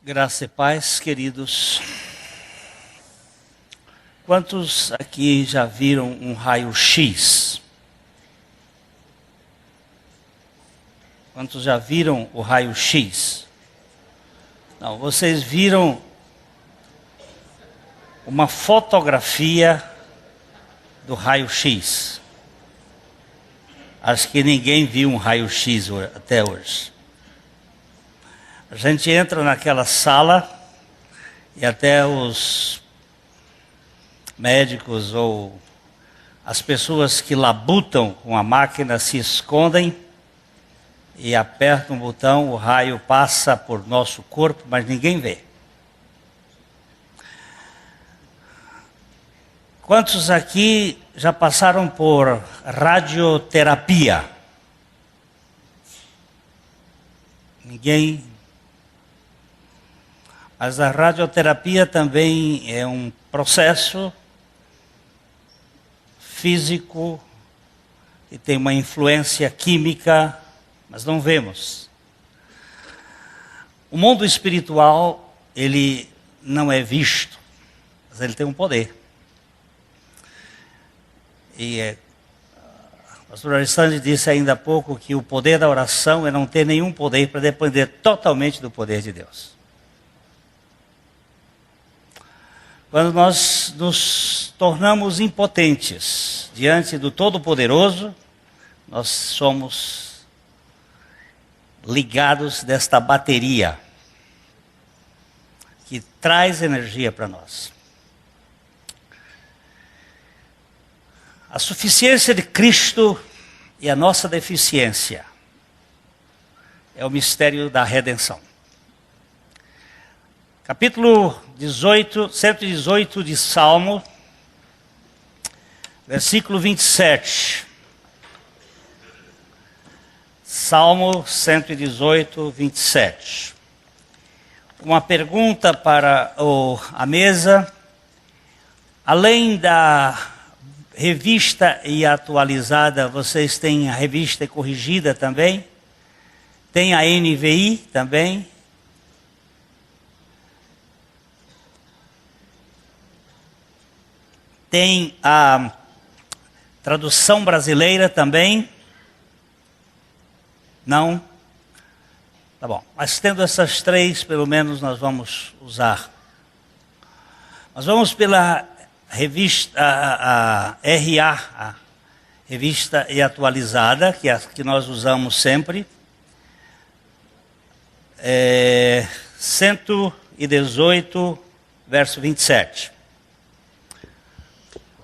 Graça e paz, queridos. Quantos aqui já viram um raio-x? Quantos já viram o raio-x? Não, vocês viram uma fotografia do raio-x. Acho que ninguém viu um raio-x até hoje. A gente entra naquela sala e até os médicos ou as pessoas que labutam com a máquina se escondem e apertam um botão, o raio passa por nosso corpo, mas ninguém vê. Quantos aqui já passaram por radioterapia? Ninguém. Mas a radioterapia também é um processo físico que tem uma influência química, mas não vemos. O mundo espiritual, ele não é visto, mas ele tem um poder. E o pastor Alexandre disse ainda há pouco que o poder da oração é não ter nenhum poder para depender totalmente do poder de Deus. Quando nós nos tornamos impotentes diante do Todo-Poderoso, nós somos ligados desta bateria que traz energia para nós. A suficiência de Cristo e a nossa deficiência é o mistério da redenção. Capítulo 118 de Salmo, versículo 27. Salmo 118, 27. Uma pergunta para a mesa. Além da revista e atualizada, vocês têm a revista corrigida também? Tem a NVI também? Tem a tradução brasileira também? Não? Tá bom. Mas tendo essas três, pelo menos nós vamos usar. Nós vamos pela revista, a RA, a Revista e Atualizada, que é a que nós usamos sempre. 118, verso 27.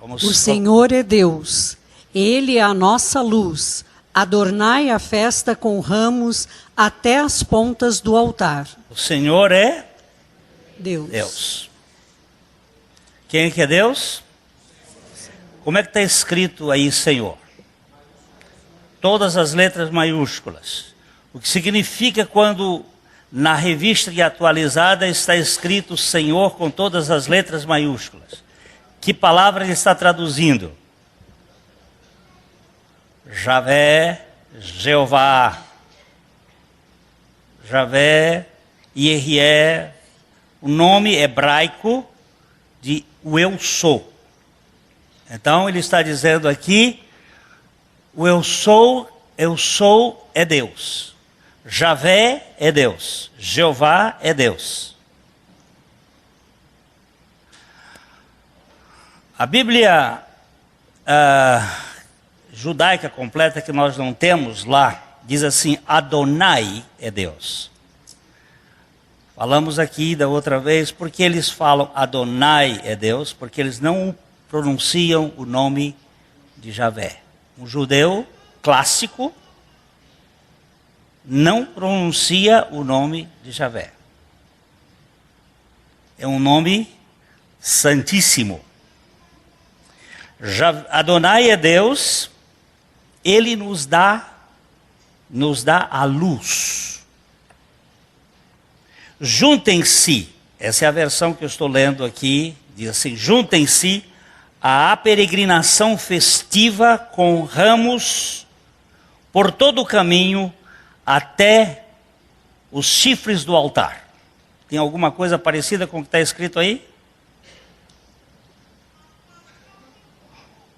O Senhor é Deus, Ele é a nossa luz. Adornai a festa com ramos até as pontas do altar. O Senhor é Deus. Quem é que é Deus? Como é que está escrito aí Senhor? Todas as letras maiúsculas. O que significa quando na revista e atualizada está escrito Senhor com todas as letras maiúsculas? Que palavra ele está traduzindo? Javé, Jeová. Javé, Yehie, o nome hebraico de o eu sou. Então ele está dizendo aqui, o eu sou é Deus. Javé é Deus. Jeová é Deus. A Bíblia judaica completa, que nós não temos lá, diz assim, Adonai é Deus. Falamos aqui da outra vez, porque eles falam Adonai é Deus, porque eles não pronunciam o nome de Javé. Um judeu clássico não pronuncia o nome de Javé. É um nome santíssimo. Adonai é Deus, Ele nos dá a luz. Juntem-se, essa é a versão que eu estou lendo aqui, diz assim, juntem-se à peregrinação festiva com ramos por todo o caminho até os chifres do altar. Tem alguma coisa parecida com o que está escrito aí?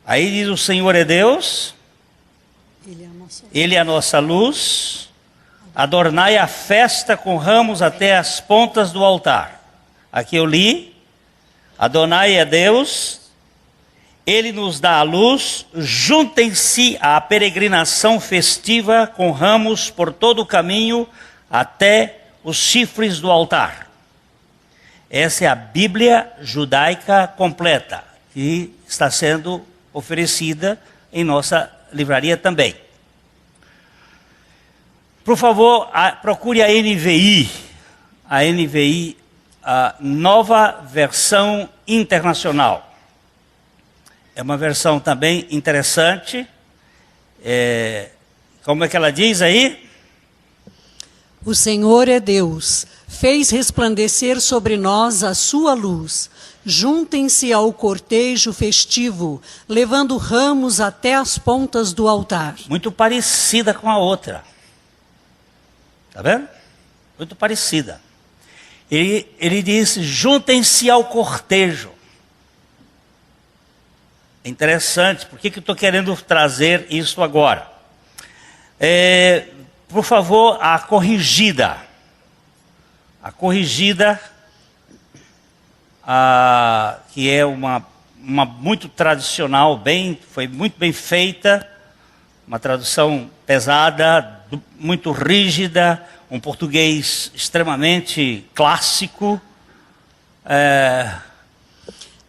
Aí diz: o Senhor é Deus, Ele é a nossa luz, adornai a festa com ramos até as pontas do altar. Aqui eu li: Adonai é Deus, Ele nos dá a luz, juntem-se à peregrinação festiva com ramos por todo o caminho até os chifres do altar. Essa é a Bíblia judaica completa, que está sendo oferecida em nossa livraria também. Por favor, procure a NVI, a Nova Versão Internacional. É uma versão também interessante. Como é que ela diz aí? O Senhor é Deus, fez resplandecer sobre nós a sua luz. Juntem-se ao cortejo festivo, levando ramos até as pontas do altar. Muito parecida com a outra. Está vendo? Muito parecida. Ele diz: juntem-se ao cortejo. É interessante. Por que eu estou querendo trazer isso agora? Por favor, a corrigida. A corrigida, que é uma muito tradicional, foi muito bem feita, uma tradução pesada, muito rígida, um português extremamente clássico.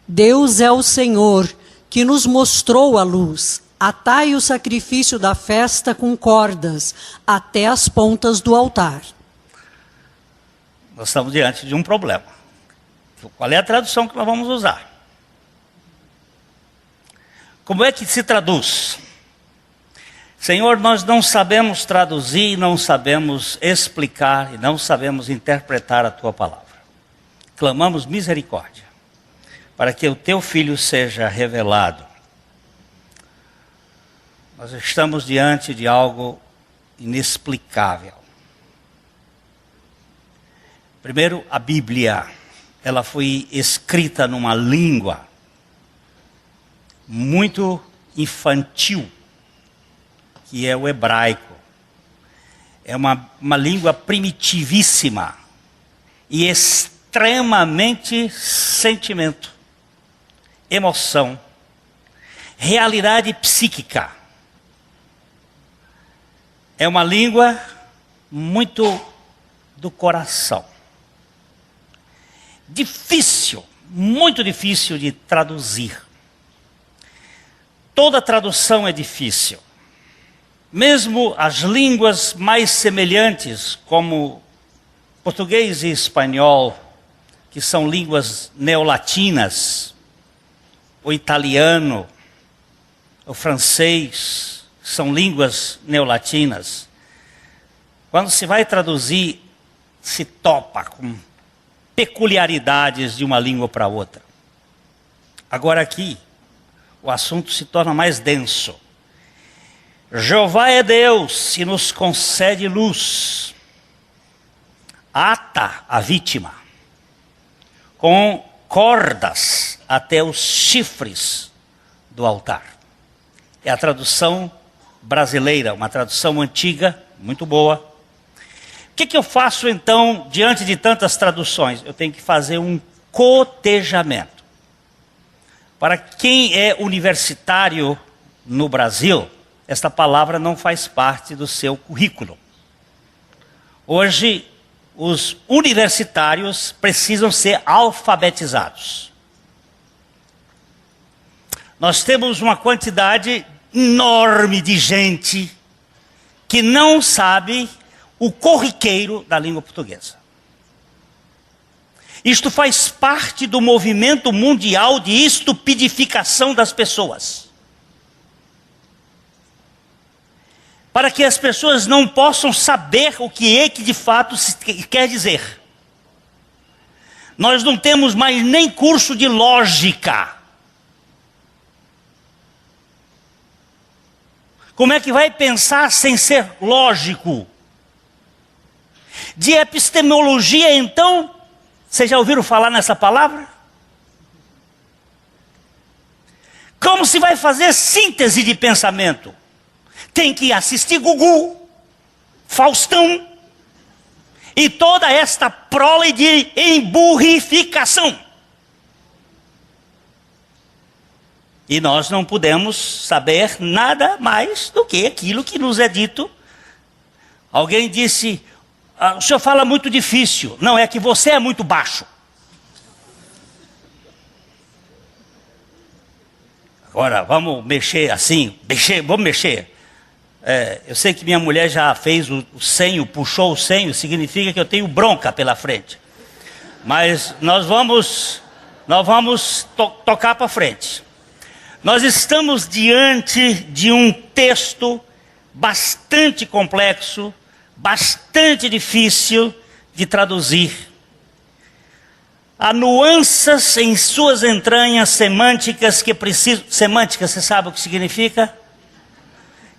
Deus é o Senhor, que nos mostrou a luz. Atai o sacrifício da festa com cordas, até as pontas do altar. Nós estamos diante de um problema. Qual é a tradução que nós vamos usar? Como é que se traduz? Senhor, nós não sabemos traduzir, não sabemos explicar e não sabemos interpretar a Tua palavra. Clamamos misericórdia, para que o Teu Filho seja revelado. Nós estamos diante de algo inexplicável. Primeiro, a Bíblia, ela foi escrita numa língua muito infantil, que é o hebraico. É uma língua primitivíssima e extremamente sentimento, emoção, realidade psíquica. É uma língua muito do coração. Difícil, muito difícil de traduzir. Toda tradução é difícil. Mesmo as línguas mais semelhantes, como português e espanhol, que são línguas neolatinas, o italiano, o francês, são línguas neolatinas. Quando se vai traduzir, se topa com peculiaridades de uma língua para outra. Agora aqui, o assunto se torna mais denso. Jeová é Deus e nos concede luz. Ata a vítima com cordas até os chifres do altar. É a tradução brasileira, uma tradução antiga, muito boa. O que eu faço então diante de tantas traduções? Eu tenho que fazer um cotejamento. Para quem é universitário no Brasil, esta palavra não faz parte do seu currículo. Hoje, os universitários precisam ser alfabetizados. Nós temos uma quantidade enorme de gente que não sabe o corriqueiro da língua portuguesa. Isto faz parte do movimento mundial de estupidificação das pessoas. Para que as pessoas não possam saber o que é que de fato se quer dizer. Nós não temos mais nem curso de lógica. Como é que vai pensar sem ser lógico? De epistemologia, então, Vocês já ouviram falar nessa palavra? Como se vai fazer síntese de pensamento? Tem que assistir Gugu, Faustão e toda esta prole de emburrificação. E nós não podemos saber nada mais do que aquilo que nos é dito. Alguém disse, o senhor fala muito difícil. Não, é que você é muito baixo. Agora, vamos mexer assim, vamos mexer. Eu sei que minha mulher já fez o senho, puxou o senho, significa que eu tenho bronca pela frente. Mas nós vamos tocar para frente. Nós estamos diante de um texto bastante complexo, bastante difícil de traduzir. Há nuances em suas entranhas semânticas que precisam... Semântica, você sabe o que significa?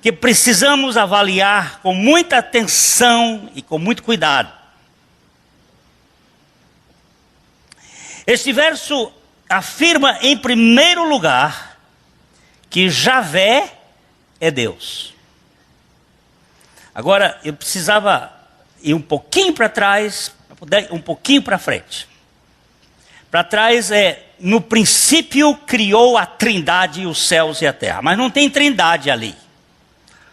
Que precisamos avaliar com muita atenção e com muito cuidado. Este verso afirma, em primeiro lugar, que Javé é Deus. Agora, eu precisava ir um pouquinho para trás, um pouquinho para frente. Para trás no princípio criou a trindade, os céus e a terra. Mas não tem trindade ali.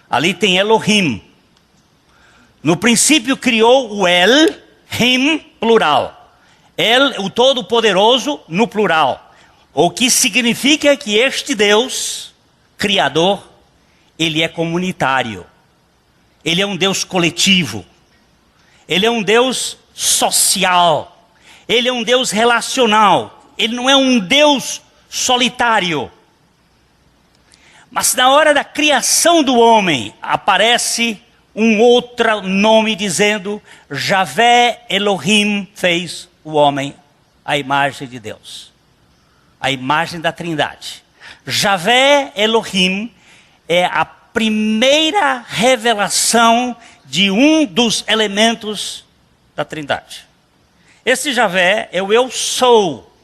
Ali tem Elohim. No princípio criou o El-Him, plural. El, o Todo-Poderoso, no plural. O que significa que este Deus, Criador, ele é comunitário. Ele é um Deus coletivo. Ele é um Deus social. Ele é um Deus relacional. Ele não é um Deus solitário. Mas na hora da criação do homem, aparece um outro nome dizendo, Javé Elohim fez o homem à imagem de Deus. A imagem da trindade. Javé Elohim é a primeira revelação de um dos elementos da trindade. Esse Javé é o eu sou.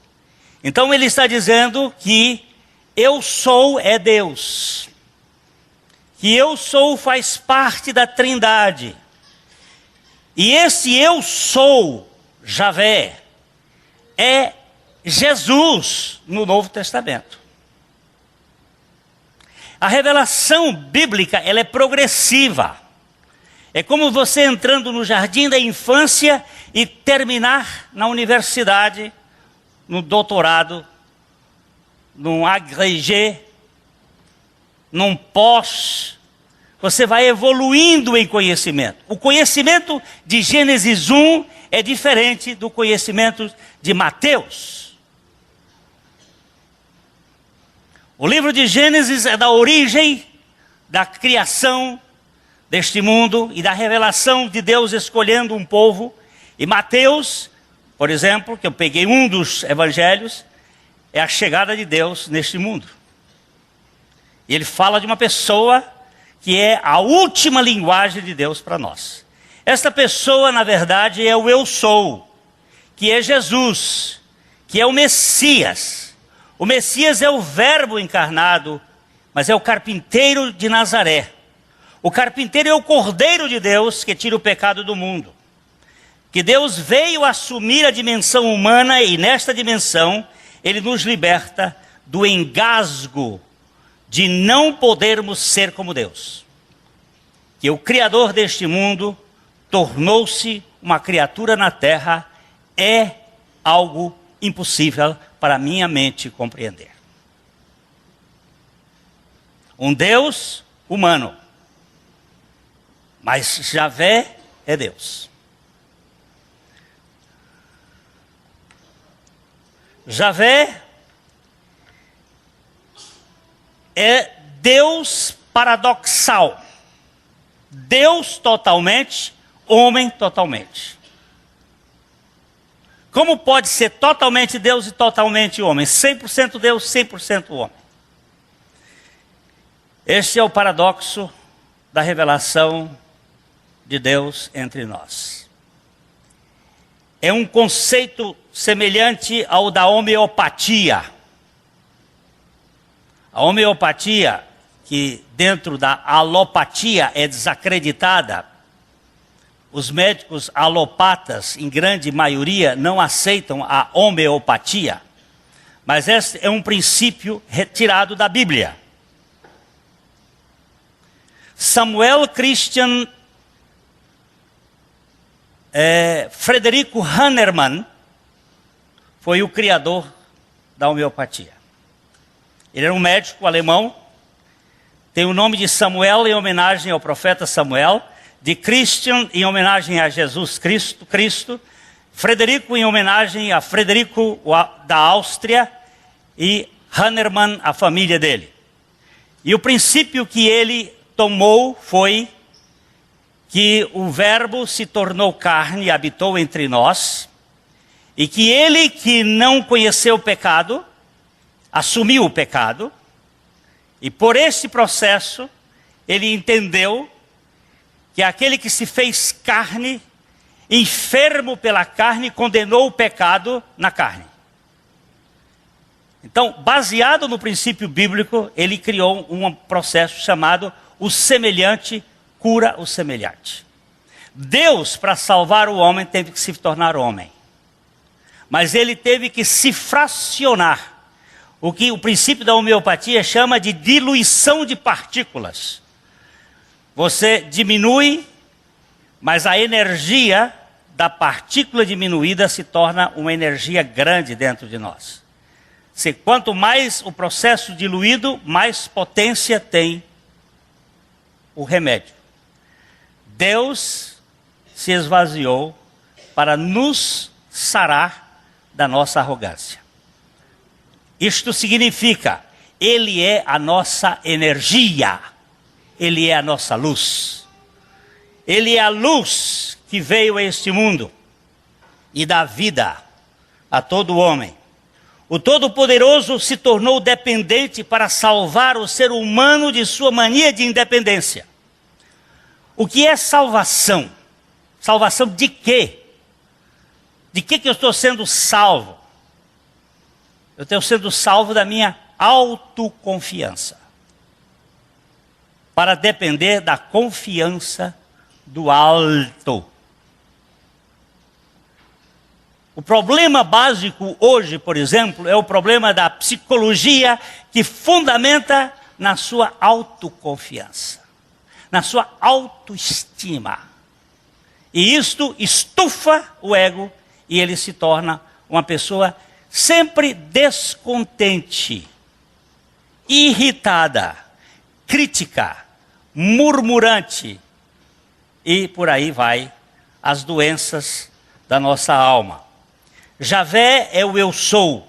Então ele está dizendo que eu sou é Deus. Que eu sou faz parte da trindade. E esse eu sou, Javé, é Jesus no Novo Testamento. A revelação bíblica, ela é progressiva. É como você entrando no jardim da infância e terminar na universidade, no doutorado, num agrégé, num pós. Você vai evoluindo em conhecimento. O conhecimento de Gênesis 1 é diferente do conhecimento de Mateus. O livro de Gênesis é da origem, da criação deste mundo e da revelação de Deus escolhendo um povo. E Mateus, por exemplo, que eu peguei um dos evangelhos, é a chegada de Deus neste mundo. E ele fala de uma pessoa que é a última linguagem de Deus para nós. Esta pessoa, na verdade, é o eu sou, que é Jesus, que é o Messias. O Messias é o verbo encarnado, mas é o carpinteiro de Nazaré. O carpinteiro é o Cordeiro de Deus que tira o pecado do mundo. Que Deus veio assumir a dimensão humana e nesta dimensão ele nos liberta do engasgo de não podermos ser como Deus. Que o Criador deste mundo tornou-se uma criatura na terra é algo impossível para minha mente compreender. Um Deus humano, mas Javé é Deus. Javé é Deus paradoxal. Deus totalmente, homem totalmente. Como pode ser totalmente Deus e totalmente homem? 100% Deus, 100% homem. Este é o paradoxo da revelação de Deus entre nós. é um conceito semelhante ao da homeopatia. A homeopatia, que dentro da alopatia é desacreditada, os médicos alopatas, em grande maioria, não aceitam a homeopatia. Mas esse é um princípio retirado da Bíblia. Samuel Christian Frederico Hahnemann foi o criador da homeopatia. Ele era um médico alemão, tem o nome de Samuel em homenagem ao profeta Samuel, de Christian em homenagem a Jesus Cristo, Frederico em homenagem a Frederico da Áustria e Hahnemann, a família dele. E o princípio que ele tomou foi que o Verbo se tornou carne e habitou entre nós, e que ele que não conheceu o pecado, assumiu o pecado, e por esse processo ele entendeu que aquele que se fez carne, enfermo pela carne, condenou o pecado na carne. Então, baseado no princípio bíblico, ele criou um processo chamado o semelhante cura o semelhante. Deus, para salvar o homem, teve que se tornar homem. Mas ele teve que se fracionar. O que o princípio da homeopatia chama de diluição de partículas. Você diminui, mas a energia da partícula diminuída se torna uma energia grande dentro de nós. Quanto mais o processo diluído, mais potência tem o remédio. Deus se esvaziou para nos sarar da nossa arrogância. Isto significa, Ele é a nossa energia, Ele é a nossa luz. Ele é a luz que veio a este mundo e dá vida a todo homem. O Todo-Poderoso se tornou dependente para salvar o ser humano de sua mania de independência. O que é salvação? Salvação de quê? De que eu estou sendo salvo? Eu estou sendo salvo da minha autoconfiança. Para depender da confiança do alto. O problema básico hoje, por exemplo, é o problema da psicologia que fundamenta na sua autoconfiança, na sua autoestima. E isto estufa o ego e ele se torna uma pessoa sempre descontente, irritada, crítica, murmurante e por aí vai as doenças da nossa alma. Javé é o eu sou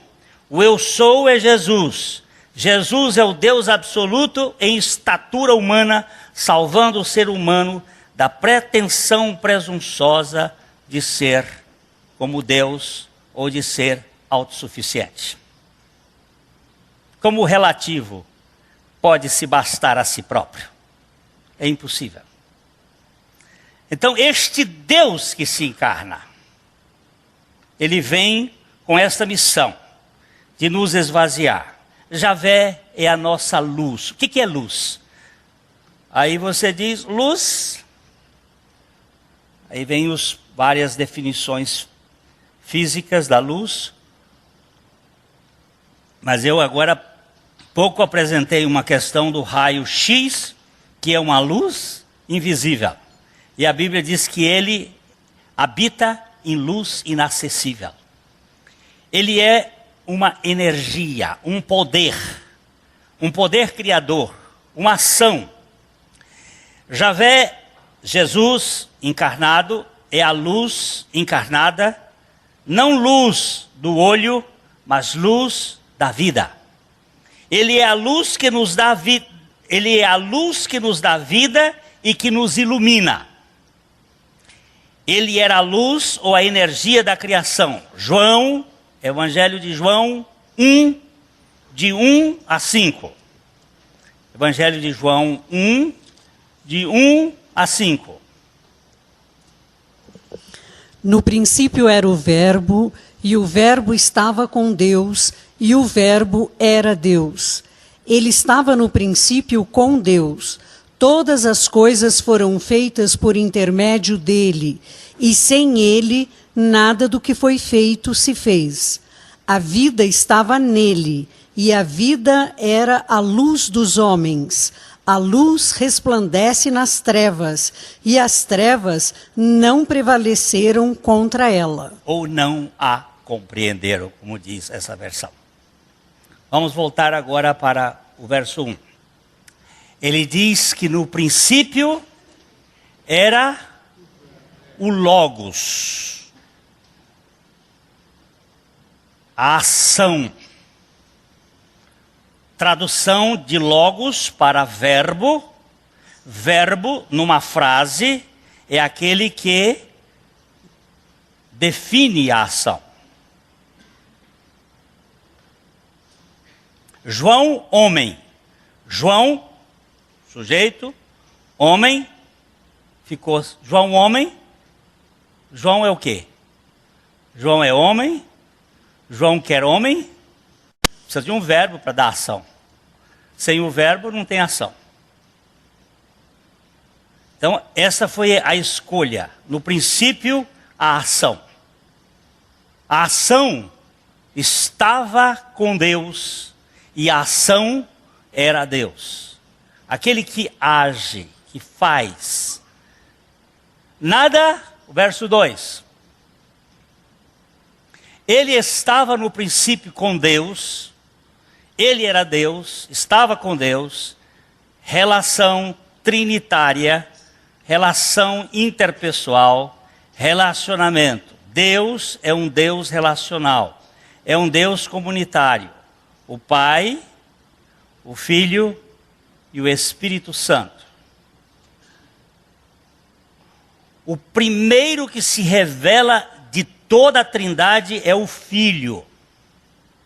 é Jesus. Jesus é o Deus absoluto em estatura humana, salvando o ser humano da pretensão presunçosa de ser como Deus ou de ser autossuficiente. Como o relativo pode se bastar a si próprio? É impossível. Então, este Deus que se encarna, ele vem com esta missão de nos esvaziar. Javé é a nossa luz. O que é luz? Aí você diz, luz. Aí vem várias definições físicas da luz. Mas eu agora pouco apresentei uma questão do raio X, que é uma luz invisível. E a Bíblia diz que ele habita em luz inacessível. Ele é uma energia, um poder criador, uma ação. Javé, Jesus encarnado, é a luz encarnada, não luz do olho, mas luz da vida. Ele é a luz que nos dá vida, ele é a luz que nos dá vida e que nos ilumina. Ele era a luz ou a energia da criação. João, Evangelho de João 1, de 1 a 5. Evangelho de João 1, de 1 a 5. No princípio era o Verbo, e o Verbo estava com Deus, e o Verbo era Deus. Ele estava no princípio com Deus. Todas as coisas foram feitas por intermédio dele, e sem ele, nada do que foi feito se fez. A vida estava nele, e a vida era a luz dos homens. A luz resplandece nas trevas, e as trevas não prevaleceram contra ela. Ou não a compreenderam, como diz essa versão. Vamos voltar agora para o verso 1. Ele diz que no princípio era o Logos, a ação. Tradução de Logos para verbo. Verbo, numa frase, é aquele que define a ação. João, homem. João, sujeito. Homem, ficou João, homem. João é o quê? João é homem. João quer homem. Precisa de um verbo para dar ação. Sem o verbo não tem ação. Então, essa foi a escolha. No princípio, a ação. A ação estava com Deus e a ação era Deus. Aquele que age, que faz. Nada, o verso 2. Ele estava no princípio com Deus. Ele era Deus, estava com Deus, relação trinitária, relação interpessoal, relacionamento. Deus é um Deus relacional, é um Deus comunitário. O Pai, o Filho e o Espírito Santo. O primeiro que se revela de toda a Trindade é o Filho,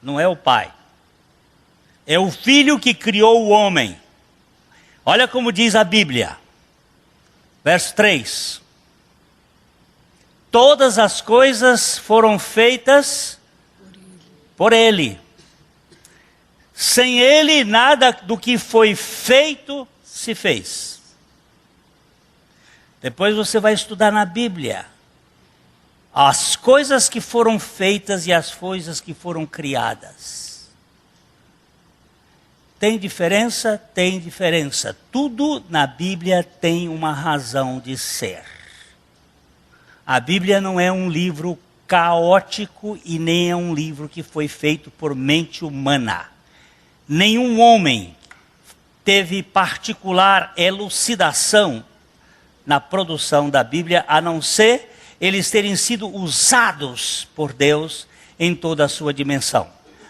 não é o Pai. É o Filho que criou o homem. Olha como diz a Bíblia. Verso 3. Todas as coisas foram feitas por Ele. Sem Ele, nada do que foi feito se fez. Depois você vai estudar na Bíblia as coisas que foram feitas e as coisas que foram criadas. Tem diferença? Tem diferença. Tudo na Bíblia tem uma razão de ser. A Bíblia não é um livro caótico e nem é um livro que foi feito por mente humana. Nenhum homem teve particular elucidação na produção da Bíblia, a não ser eles terem sido usados por Deus em toda a sua dimensão.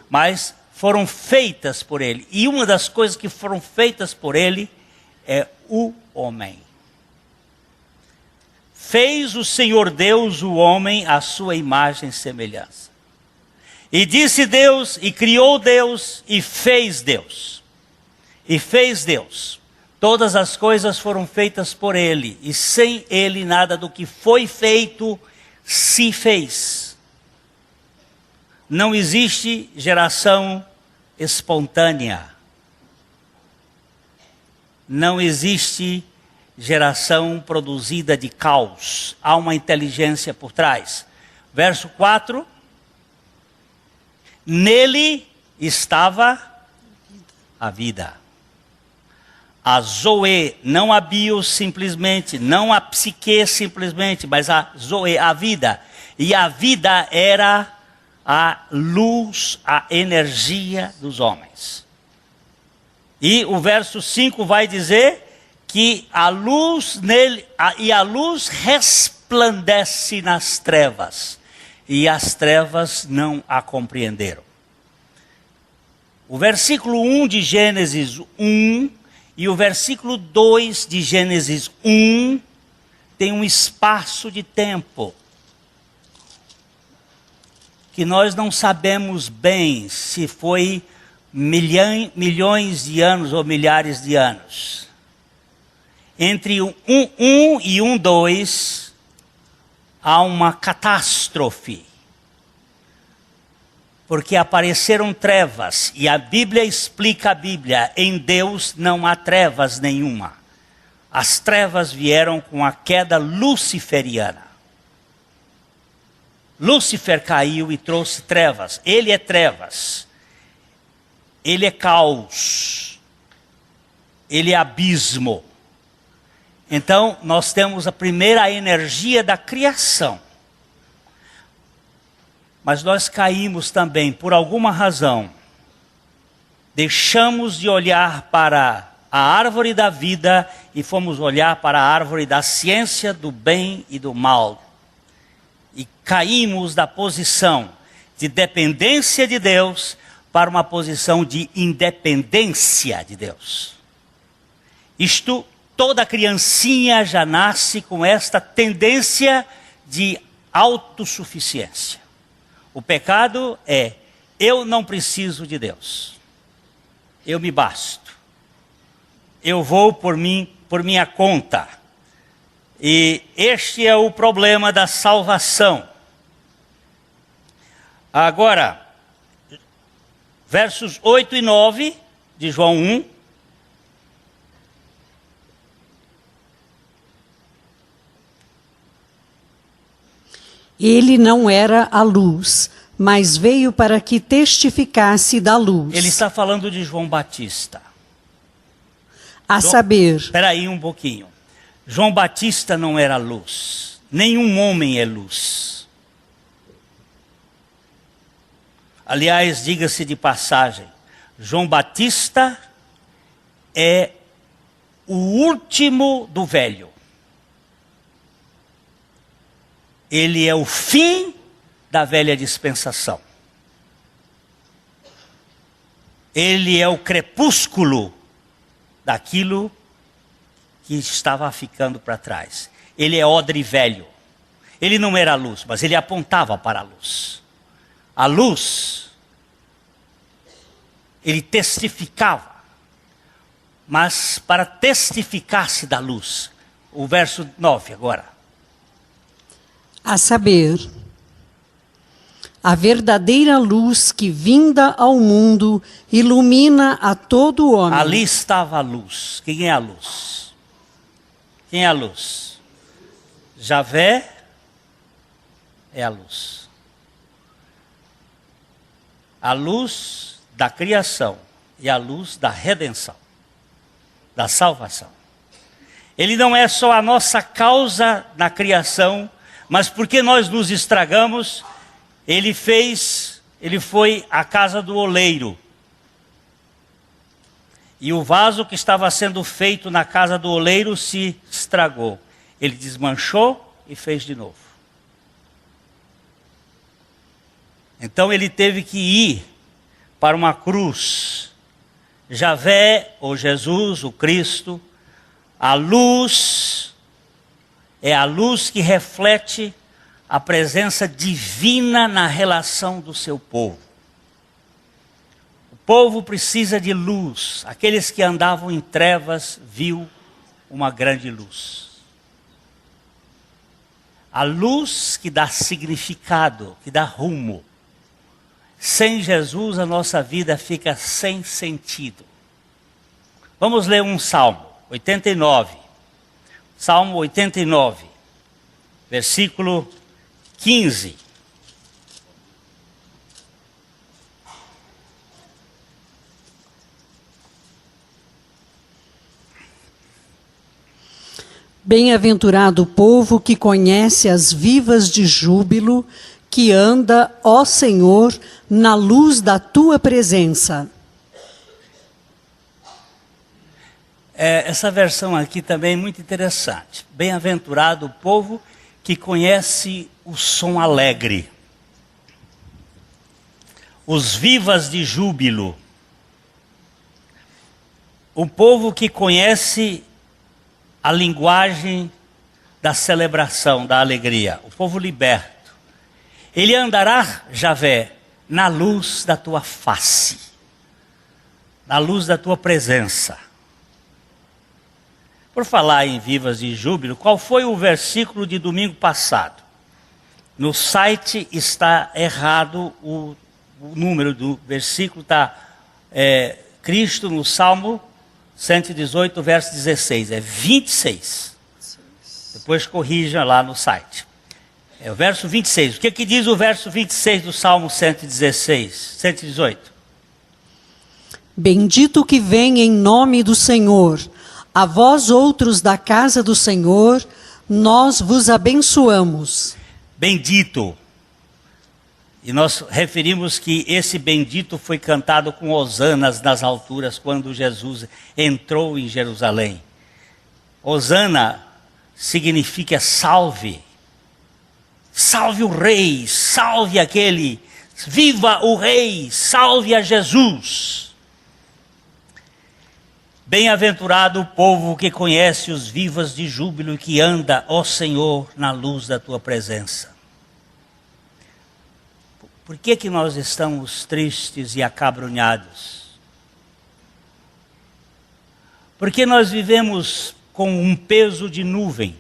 Mas foram feitas por Ele. E uma das coisas que foram feitas por Ele é o homem. Fez o Senhor Deus o homem à sua imagem e semelhança. E disse Deus, e criou Deus, e fez Deus. E fez Deus. Todas as coisas foram feitas por Ele, e sem Ele nada do que foi feito se fez. Não existe geração espontânea. Não existe geração produzida de caos. Há uma inteligência por trás. Verso 4. Nele estava a vida. A Zoe, não a bios simplesmente, não a psique simplesmente, mas a Zoe, a vida. E a vida era a luz, a energia dos homens. E o verso 5 vai dizer que a luz nele, e a luz resplandece nas trevas, e as trevas não a compreenderam. O versículo 1 de Gênesis 1 e o versículo 2 de Gênesis 1 tem um espaço de tempo que nós não sabemos bem se foi milhões de anos ou milhares de anos. Entre 1 e 1:2, há uma catástrofe. Porque apareceram trevas, e a Bíblia explica a Bíblia, em Deus não há trevas nenhuma. As trevas vieram com a queda luciferiana. Lúcifer caiu e trouxe trevas. Ele é trevas. Ele é caos. Ele é abismo. Então, nós temos a primeira energia da criação. Mas nós caímos também, por alguma razão. Deixamos de olhar para a árvore da vida e fomos olhar para a árvore da ciência do bem e do mal. E caímos da posição de dependência de Deus para uma posição de independência de Deus. Isto, toda criancinha já nasce com esta tendência de autossuficiência. O pecado é, eu não preciso de Deus. Eu me basto. Eu vou por minha conta. E este é o problema da salvação. Agora, versos 8 e 9 de João 1. Ele não era a luz, mas veio para que testificasse da luz. Ele está falando de João Batista. A saber... Espera aí um pouquinho. João Batista não era luz. Nenhum homem é luz. Aliás, diga-se de passagem, João Batista é o último do velho. Ele é o fim da velha dispensação. Ele é o crepúsculo daquilo que estava ficando para trás. Ele é odre velho. Ele não era a luz, mas ele apontava para a luz. A luz, ele testificava. Mas para testificar-se da luz, o verso 9 agora. A saber, a verdadeira luz que vinda ao mundo ilumina a todo homem. Ali estava a luz. Quem é a luz? Quem é a luz? Javé é a luz. A luz da criação e a luz da redenção, da salvação. Ele não é só a nossa causa na criação, mas porque nós nos estragamos, ele foi à casa do oleiro. E o vaso que estava sendo feito na casa do oleiro se estragou. Ele desmanchou e fez de novo. Então ele teve que ir para uma cruz. Javé, ou Jesus, o Cristo, a luz... é a luz que reflete a presença divina na relação do seu povo. O povo precisa de luz. Aqueles que andavam em trevas viu uma grande luz. A luz que dá significado, que dá rumo. Sem Jesus a nossa vida fica sem sentido. Vamos ler um Salmo, 89. Salmo 89, versículo 15. Bem-aventurado o povo que conhece as vivas de júbilo, que anda, ó Senhor, na luz da tua presença. Essa versão aqui também é muito interessante. Bem-aventurado o povo que conhece o som alegre. Os vivas de júbilo. O povo que conhece a linguagem da celebração, da alegria. O povo liberto. Ele andará, Javé, na luz da tua face. Na luz da tua presença. Por falar em vivas de júbilo, qual foi o versículo de domingo passado? No site está errado o número do versículo, está Cristo no Salmo 118, verso 16, é 26. Depois corrija lá no site. É o verso 26. O que diz o verso 26 do Salmo 118? Bendito que vem em nome do Senhor. A vós outros da casa do Senhor, nós vos abençoamos. Bendito. E nós referimos que esse bendito foi cantado com hosanas nas alturas quando Jesus entrou em Jerusalém. Hosana significa salve. Salve o rei, salve aquele, viva o rei, salve a Jesus. Bem-aventurado o povo que conhece os vivas de júbilo e que anda, ó Senhor, na luz da tua presença. Por que nós estamos tristes e acabrunhados? Porque nós vivemos com um peso de nuvem.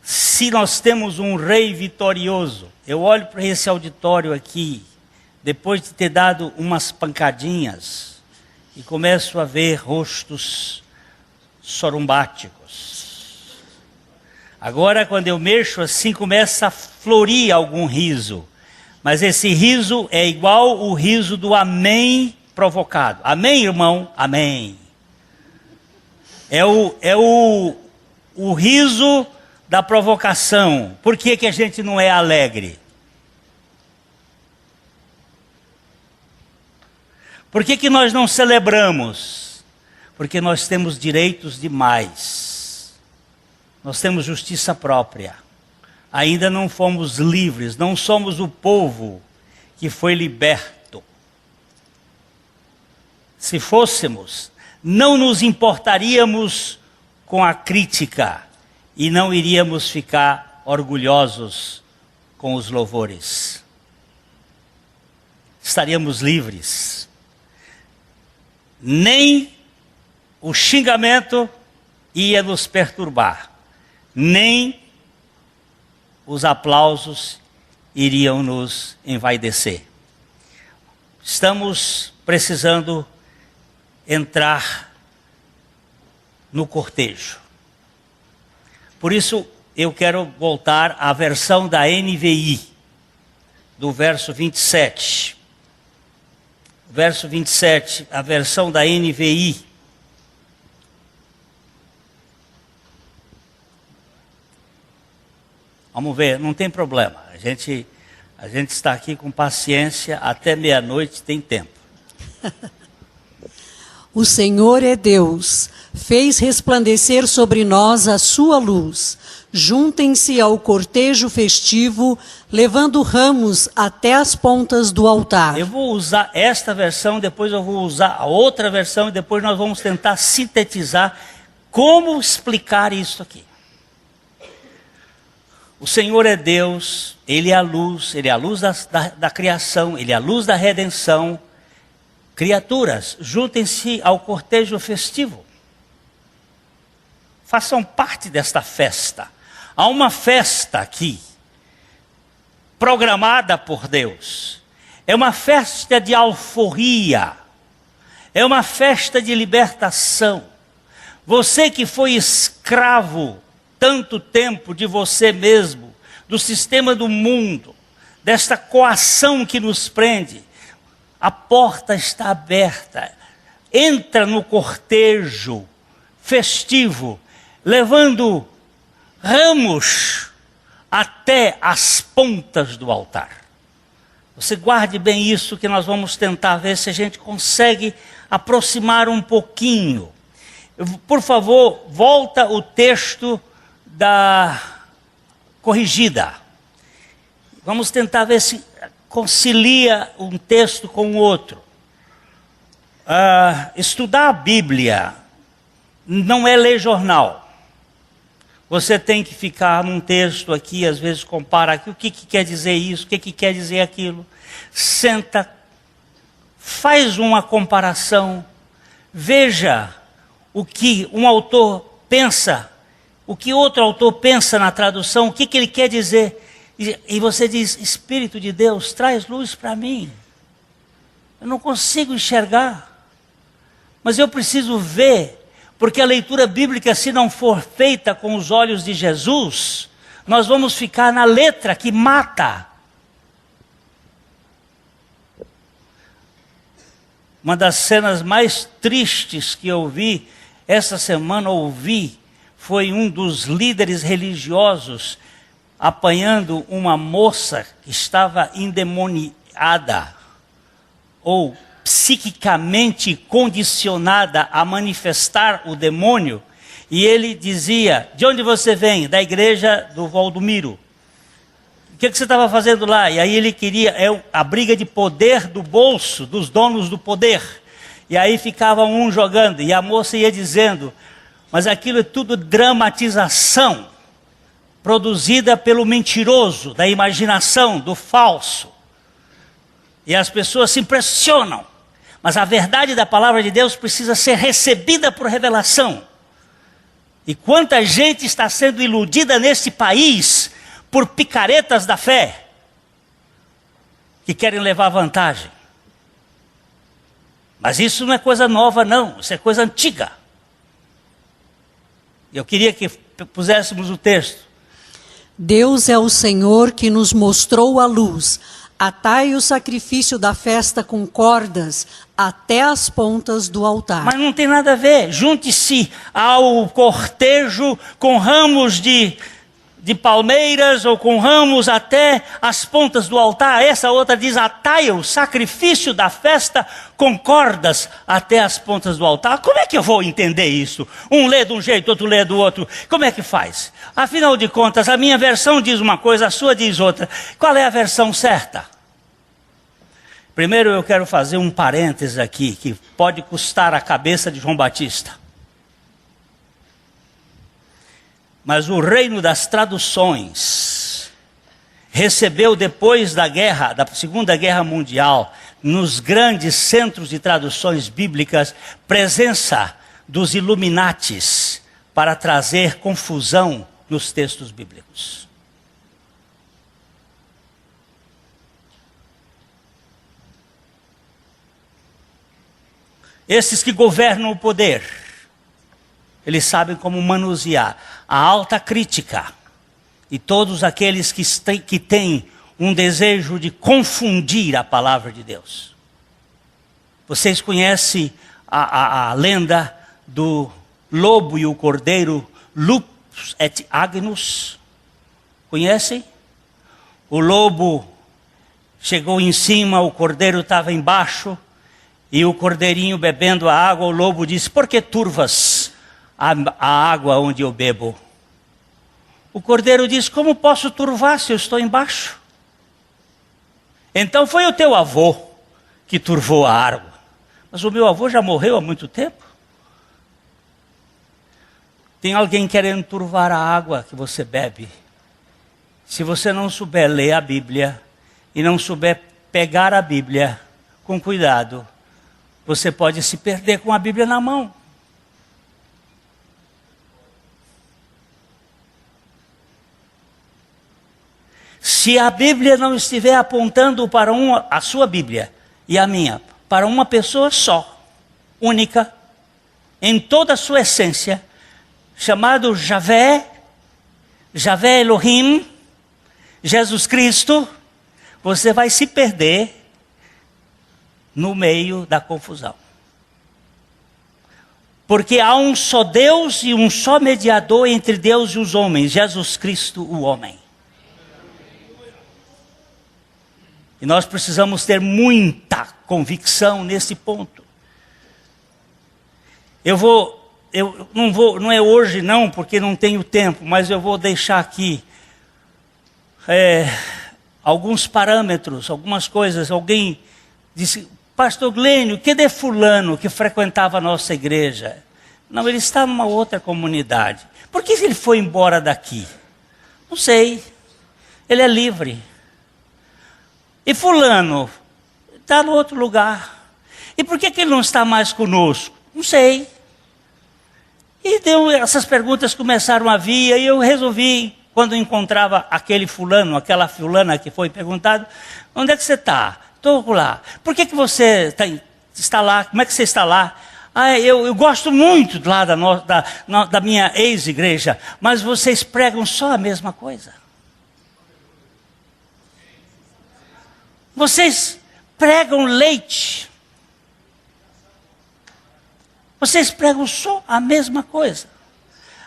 Se nós temos um rei vitorioso, eu olho para esse auditório aqui, depois de ter dado umas pancadinhas, e começo a ver rostos sorumbáticos. Agora, quando eu mexo assim, começa a florir algum riso. Mas esse riso é igual o riso do amém provocado. Amém, irmão? Amém. É o riso da provocação. Por que a gente não é alegre? Por que nós não celebramos? Porque nós temos direitos demais. Nós temos justiça própria. Ainda não fomos livres, não somos o povo que foi liberto. Se fôssemos, não nos importaríamos com a crítica e não iríamos ficar orgulhosos com os louvores. Estaríamos livres. Nem o xingamento ia nos perturbar, nem os aplausos iriam nos envaidecer. Estamos precisando entrar no cortejo. Por isso, eu quero voltar à versão da NVI, do verso 27. Verso 27, a versão da NVI. Vamos ver, não tem problema. A gente está aqui com paciência, até meia-noite tem tempo. O Senhor é Deus, fez resplandecer sobre nós a sua luz. Juntem-se ao cortejo festivo, levando ramos até as pontas do altar. Eu vou usar esta versão, depois eu vou usar a outra versão, e depois nós vamos tentar sintetizar como explicar isso aqui. O Senhor é Deus, Ele é a luz da criação, Ele é a luz da redenção. Criaturas, juntem-se ao cortejo festivo. Façam parte desta festa. Há uma festa aqui, programada por Deus. É uma festa de alforria. É uma festa de libertação. Você que foi escravo tanto tempo de você mesmo, do sistema do mundo, desta coação que nos prende, a porta está aberta. Entra no cortejo festivo, levando ramos até as pontas do altar. Você guarde bem isso, que nós vamos tentar ver se a gente consegue aproximar um pouquinho. Por favor, volta o texto da corrigida. Vamos tentar ver se concilia um texto com o outro. Estudar a Bíblia não é ler jornal. Você tem que ficar num texto aqui, às vezes compara aqui, o que quer dizer isso, o que quer dizer aquilo. Senta, faz uma comparação, veja o que um autor pensa o que outro autor pensa na tradução, o que ele quer dizer. E você diz, Espírito de Deus, traz luz para mim. Eu não consigo enxergar, mas eu preciso ver, porque a leitura bíblica, se não for feita com os olhos de Jesus, nós vamos ficar na letra que mata. Uma das cenas mais tristes que eu vi, essa semana foi um dos líderes religiosos apanhando uma moça que estava endemoniada ou psiquicamente condicionada a manifestar o demônio, e ele dizia, de onde você vem? Da igreja do Valdomiro. O que você estava fazendo lá? E aí ele queria a briga de poder do bolso, dos donos do poder. E aí ficava um jogando, e a moça ia dizendo, mas aquilo é tudo dramatização, produzida pelo mentiroso, da imaginação, do falso. E as pessoas se impressionam. Mas a verdade da palavra de Deus precisa ser recebida por revelação. E quanta gente está sendo iludida neste país por picaretas da fé, que querem levar vantagem. Mas isso não é coisa nova não, isso é coisa antiga. Eu queria que puséssemos o texto. Deus é o Senhor que nos mostrou a luz. Atai o sacrifício da festa com cordas até as pontas do altar. Mas não tem nada a ver. Junte-se ao cortejo com ramos de palmeiras ou com ramos até as pontas do altar. Essa outra diz, atai o sacrifício da festa com cordas até as pontas do altar. Como é que eu vou entender isso? Um lê de um jeito, outro lê do outro. Como é que faz? Afinal de contas, a minha versão diz uma coisa, a sua diz outra. Qual é a versão certa? Primeiro eu quero fazer um parênteses aqui, que pode custar a cabeça de João Batista. Mas o reino das traduções recebeu depois da guerra, da Segunda Guerra Mundial, nos grandes centros de traduções bíblicas, presença dos Illuminatis para trazer confusão nos textos bíblicos. Esses que governam o poder, eles sabem como manusear a alta crítica e todos aqueles que têm um desejo de confundir a palavra de Deus. Vocês conhecem a lenda do lobo e o cordeiro, Lupus et Agnus? Conhecem? O lobo chegou em cima, o cordeiro estava embaixo, e o cordeirinho bebendo a água, o lobo disse, por que turvas a água onde eu bebo? O cordeiro disse, como posso turvar se eu estou embaixo? Então foi o teu avô que turvou a água. Mas o meu avô já morreu há muito tempo. Tem alguém querendo turvar a água que você bebe. Se você não souber ler a Bíblia e não souber pegar a Bíblia com cuidado, você pode se perder com a Bíblia na mão. Se a Bíblia não estiver apontando para a sua Bíblia e a minha, para uma pessoa só, única, em toda a sua essência, chamado Javé Elohim, Jesus Cristo, você vai se perder no meio da confusão. Porque há um só Deus e um só mediador entre Deus e os homens, Jesus Cristo, o homem. E nós precisamos ter muita convicção nesse ponto. Não é hoje não, porque não tenho tempo, mas eu vou deixar aqui alguns parâmetros, algumas coisas. Alguém disse, pastor Glênio, que fulano que frequentava a nossa igreja? Não, ele está numa outra comunidade. Por que ele foi embora daqui? Não sei, ele é livre. E fulano está no outro lugar. E por que ele não está mais conosco? Não sei. E essas perguntas começaram a vir, e eu resolvi, quando encontrava aquele fulano, aquela fulana que foi perguntado, onde é que você está? Estou lá. Por que você está lá? Como é que você está lá? Eu gosto muito lá da minha ex-igreja, mas vocês pregam só a mesma coisa. Vocês pregam leite. Vocês pregam só a mesma coisa.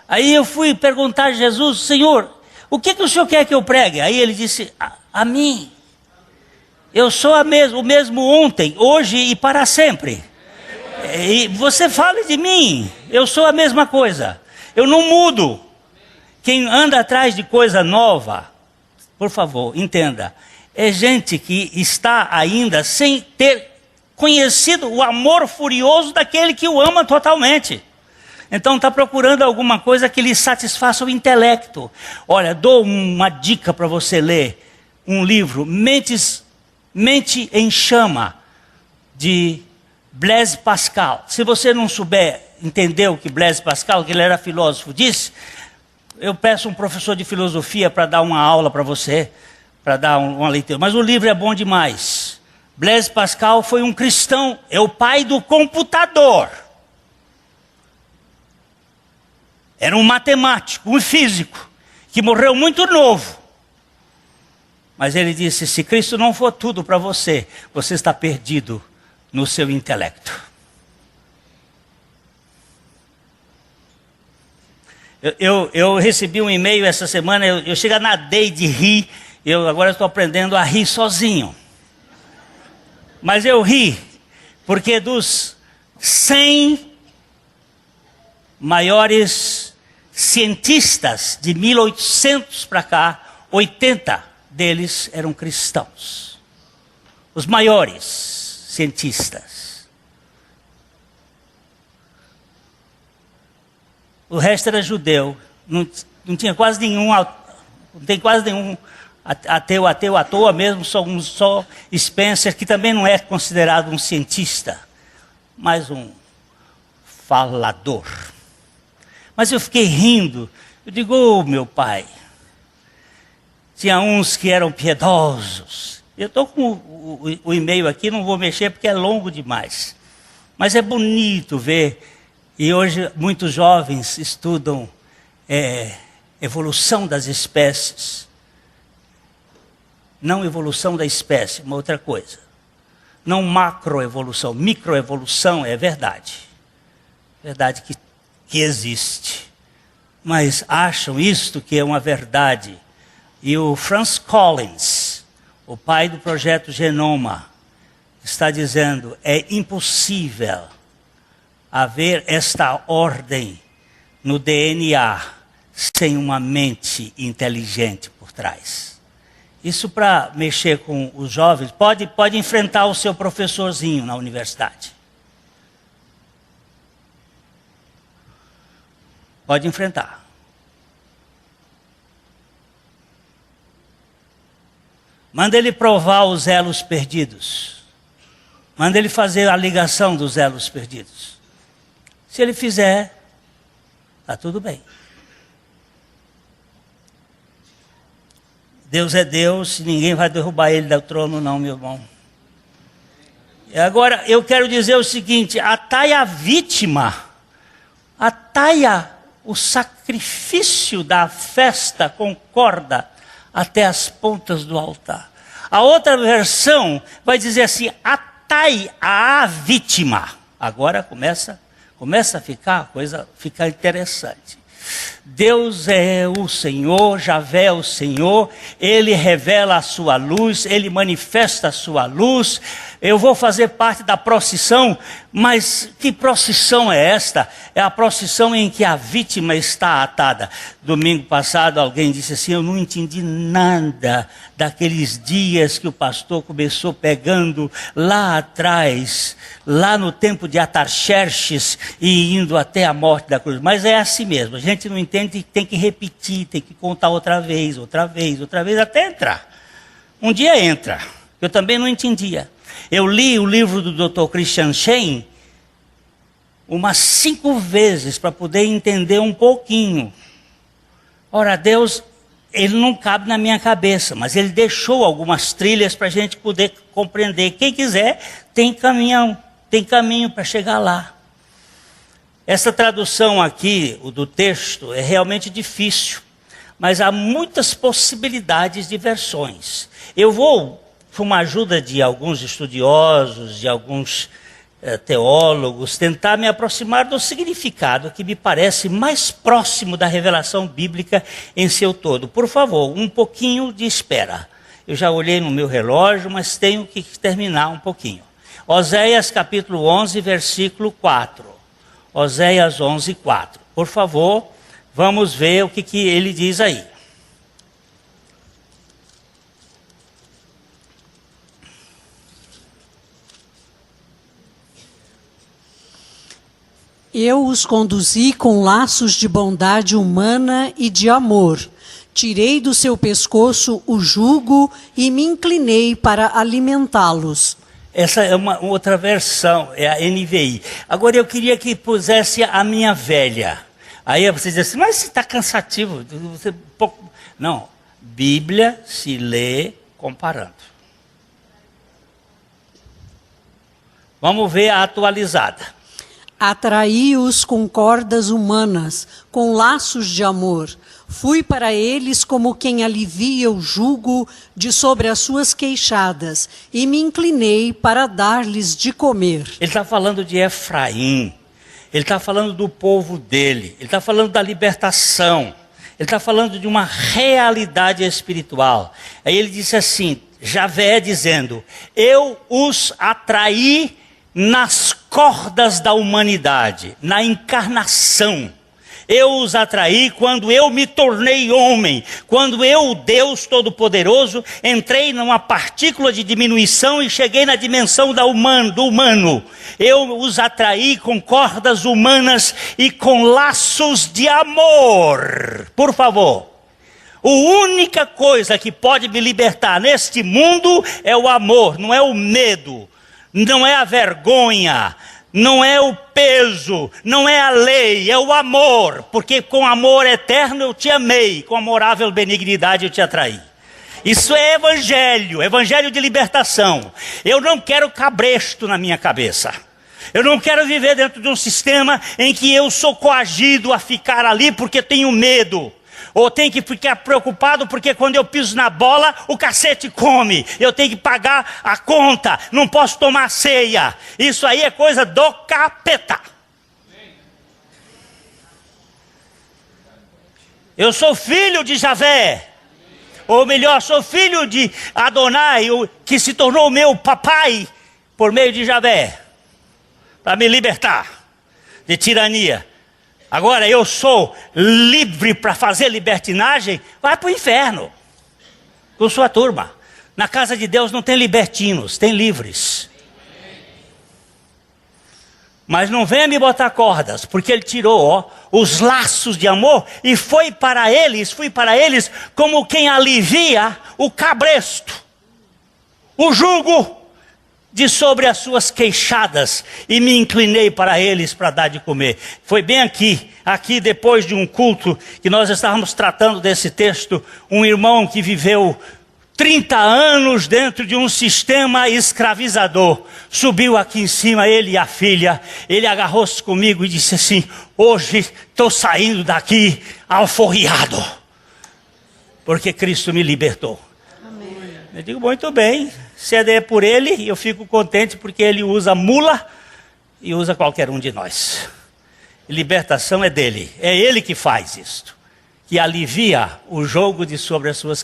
Aí eu fui perguntar a Jesus: Senhor, o que o Senhor quer que eu pregue? Aí ele disse: a mim. Eu sou o mesmo ontem, hoje e para sempre. E você fala de mim, eu sou a mesma coisa. Eu não mudo. Quem anda atrás de coisa nova, por favor, entenda, é gente que está ainda sem ter conhecido o amor furioso daquele que o ama totalmente. Então está procurando alguma coisa que lhe satisfaça o intelecto. Olha, dou uma dica para você ler um livro, Mente em Chama, de Blaise Pascal. Se você não souber entender o que Blaise Pascal, que ele era filósofo, disse, eu peço um professor de filosofia para dar uma aula para você, para dar uma leitura. Mas o livro é bom demais. Blaise Pascal foi um cristão, é o pai do computador. Era um matemático, um físico, que morreu muito novo. Mas ele disse: se Cristo não for tudo para você, você está perdido no seu intelecto. Eu recebi um e-mail essa semana, eu cheguei nadei de rir, agora estou aprendendo a rir sozinho. Mas eu ri, porque dos 100 maiores cientistas de 1800 para cá, 80 deles eram cristãos. Os maiores cientistas. O resto era judeu. Não tinha quase nenhum, não tem quase nenhum ateu à toa mesmo, só Spencer, que também não é considerado um cientista, mas um falador. Mas eu fiquei rindo, eu digo: oh, meu pai, tinha uns que eram piedosos. Eu estou com o e-mail aqui, não vou mexer porque é longo demais. Mas é bonito ver, e hoje muitos jovens estudam evolução das espécies. Não evolução da espécie, uma outra coisa. Não macroevolução, microevolução é verdade. Verdade que existe. Mas acham isto que é uma verdade. E o Francis Collins, o pai do projeto Genoma, está dizendo: é impossível haver esta ordem no DNA sem uma mente inteligente por trás. Isso, para mexer com os jovens, pode enfrentar o seu professorzinho na universidade. Pode enfrentar. Manda ele provar os elos perdidos. Manda ele fazer a ligação dos elos perdidos. Se ele fizer, está tudo bem. Deus é Deus, ninguém vai derrubar ele do trono não, meu irmão. E agora, eu quero dizer o seguinte: atai a vítima, atai o sacrifício da festa com corda até as pontas do altar. A outra versão vai dizer assim: atai a vítima. Agora começa a ficar, a coisa fica interessante. Deus é o Senhor, Javé é o Senhor, Ele revela a sua luz, Ele manifesta a sua luz. Eu vou fazer parte da procissão, mas que procissão é esta? É a procissão em que a vítima está atada. Domingo passado alguém disse assim: eu não entendi nada daqueles dias que o pastor começou pegando lá atrás, lá no tempo de Atarxerxes e indo até a morte da cruz. Mas é assim mesmo, a gente não entende, tem que repetir, tem que contar outra vez, até entrar. Um dia entra. Eu também não entendia. Eu li o livro do Dr. Christian Shane umas 5 vezes para poder entender um pouquinho. Ora, Deus, Ele não cabe na minha cabeça, mas Ele deixou algumas trilhas para a gente poder compreender. Quem quiser, tem caminho para chegar lá. Essa tradução aqui, do texto, é realmente difícil, mas há muitas possibilidades de versões. Eu vou, com uma ajuda de alguns estudiosos, de alguns teólogos, tentar me aproximar do significado que me parece mais próximo da revelação bíblica em seu todo. Por favor, um pouquinho de espera. Eu já olhei no meu relógio, mas tenho que terminar um pouquinho. Oséias capítulo 11, versículo 4. Oséias 11, 4. Por favor, vamos ver o que ele diz aí. Eu os conduzi com laços de bondade humana e de amor. Tirei do seu pescoço o jugo e me inclinei para alimentá-los. Essa é uma outra versão, é a NVI. Agora eu queria que pusesse a minha velha. Aí você diz assim, mas está cansativo. Não, Bíblia se lê comparando. Vamos ver a atualizada. Atraí-os com cordas humanas, com laços de amor. Fui para eles como quem alivia o jugo de sobre as suas queixadas, e me inclinei para dar-lhes de comer. Ele está falando de Efraim, ele está falando do povo dele, ele está falando da libertação, ele está falando de uma realidade espiritual. Aí ele disse assim, Javé dizendo, eu os atraí nas cordas da humanidade, na encarnação. Eu os atraí quando eu me tornei homem, quando eu, Deus Todo-Poderoso, entrei numa partícula de diminuição e cheguei na dimensão do humano. Eu os atraí com cordas humanas e com laços de amor. Por favor, a única coisa que pode me libertar neste mundo é o amor, não é o medo, não é a vergonha, não é o peso, não é a lei, é o amor. Porque com amor eterno eu te amei, com amorável benignidade eu te atraí. Isso é evangelho, evangelho de libertação. Eu não quero cabresto na minha cabeça. Eu não quero viver dentro de um sistema em que eu sou coagido a ficar ali porque tenho medo. Ou tenho que ficar preocupado porque quando eu piso na bola, o cacete come. Eu tenho que pagar a conta. Não posso tomar ceia. Isso aí é coisa do capeta. Eu sou filho de Javé. Ou melhor, sou filho de Adonai, que se tornou meu papai por meio de Javé. Para me libertar de tirania. Agora eu sou livre para fazer libertinagem, vai para o inferno, com sua turma. Na casa de Deus não tem libertinos, tem livres. Mas não venha me botar cordas, porque Ele tirou os laços de amor e fui para eles como quem alivia o cabresto, o jugo de sobre as suas queixadas, e me inclinei para eles para dar de comer. Foi bem aqui depois de um culto, que nós estávamos tratando desse texto, um irmão que viveu 30 anos dentro de um sistema escravizador, subiu aqui em cima, ele e a filha, ele agarrou-se comigo e disse assim, hoje estou saindo daqui alforriado, porque Cristo me libertou. Amém. Eu digo, muito bem, se é por ele, eu fico contente porque ele usa mula e usa qualquer um de nós. Libertação é dele, é ele que faz isto, que alivia o jogo de sobre as suas...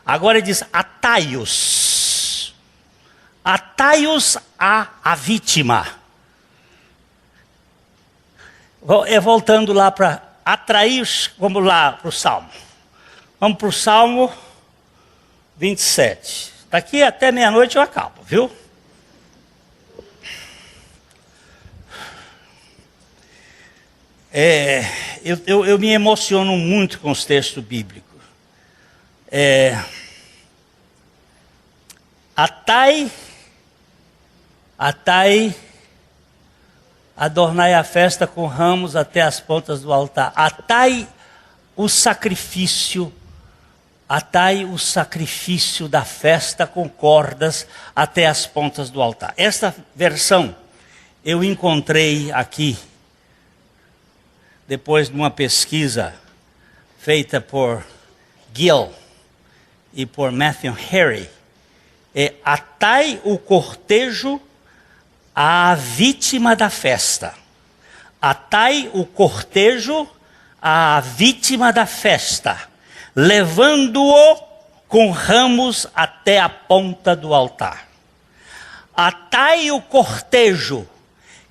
Agora ele diz, atai-os a vítima. Voltando lá para atrair-os, vamos lá para o Salmo. Vamos para o Salmo 27. Daqui até meia-noite eu acabo, viu? Eu me emociono muito com os textos bíblicos. Atai Adornai a festa com ramos até as pontas do altar. Atai o sacrifício da festa com cordas até as pontas do altar. Esta versão eu encontrei aqui, depois de uma pesquisa feita por Gill e por Matthew Henry. Atai o cortejo à vítima da festa. Atai o cortejo à vítima da festa, levando-o com ramos até a ponta do altar. Atai o cortejo.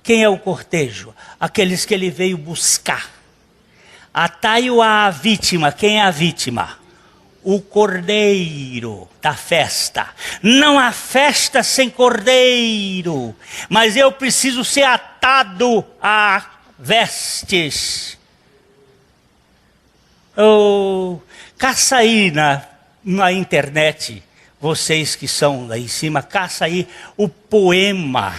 Quem é o cortejo? Aqueles que ele veio buscar. Atai-o à vítima. Quem é a vítima? O cordeiro da festa. Não há festa sem cordeiro, mas eu preciso ser atado a vestes. Caça aí na internet, vocês que são lá em cima, caça aí o poema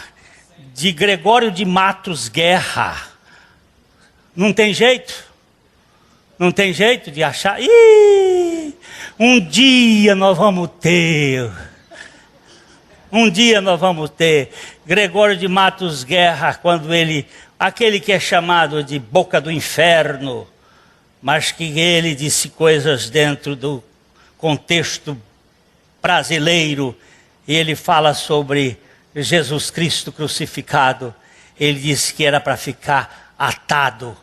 de Gregório de Matos Guerra. Não tem jeito? Não tem jeito de achar? Um dia nós vamos ter. Gregório de Matos Guerra, quando aquele que é chamado de boca do inferno, mas que ele disse coisas dentro do contexto brasileiro, e ele fala sobre Jesus Cristo crucificado. Ele disse que era para ficar atado,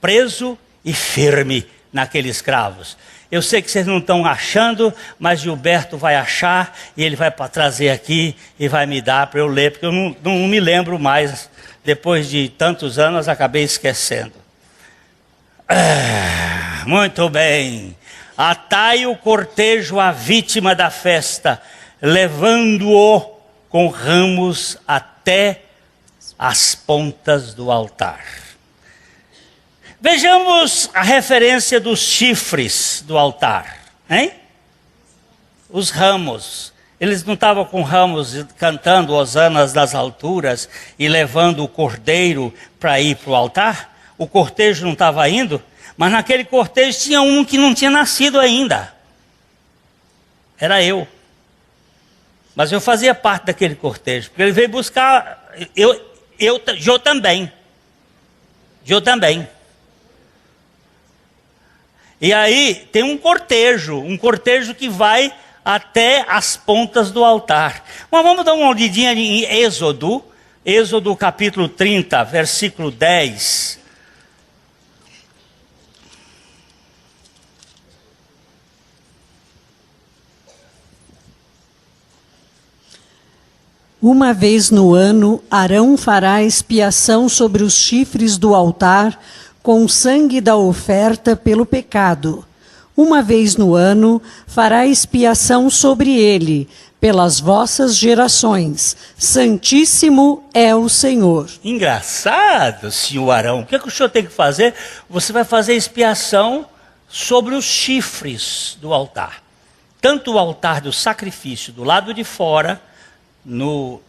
preso e firme naqueles cravos. Eu sei que vocês não estão achando, mas Gilberto vai achar e ele vai trazer aqui e vai me dar para eu ler, porque eu não me lembro mais. Depois de tantos anos, acabei esquecendo. Muito bem. Atai o cortejo à vítima da festa, levando-o com ramos até as pontas do altar. Vejamos a referência dos chifres do altar, hein? Os ramos. Eles não estavam com ramos cantando hosanas das alturas e levando o cordeiro para ir para o altar? O cortejo não estava indo, mas naquele cortejo tinha um que não tinha nascido ainda. Era eu. Mas eu fazia parte daquele cortejo, porque ele veio buscar, eu também. E aí tem um cortejo que vai até as pontas do altar. Mas vamos dar uma olhadinha em Êxodo capítulo 30, versículo 10. Uma vez no ano, Arão fará expiação sobre os chifres do altar com o sangue da oferta pelo pecado. Uma vez no ano, fará expiação sobre ele, pelas vossas gerações. Santíssimo é o Senhor. Engraçado, senhor Arão. O que o senhor tem que fazer? Você vai fazer expiação sobre os chifres do altar. Tanto o altar do sacrifício do lado de fora, no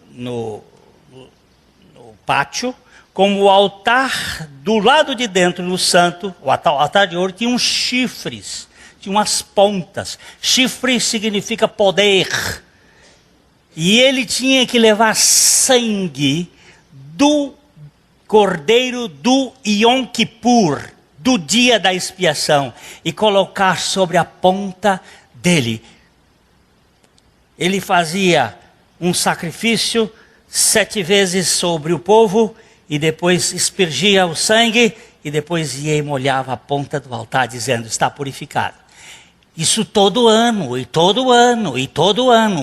pátio, como o altar do lado de dentro, no santo, o altar de ouro, tinha uns chifres, tinha umas pontas. Chifre significa poder. E ele tinha que levar sangue do cordeiro do Yom Kippur, do dia da expiação, e colocar sobre a ponta dele. Ele fazia um sacrifício 7 vezes sobre o povo, e depois aspergia o sangue, e depois ia e molhava a ponta do altar, dizendo, está purificado. Isso todo ano,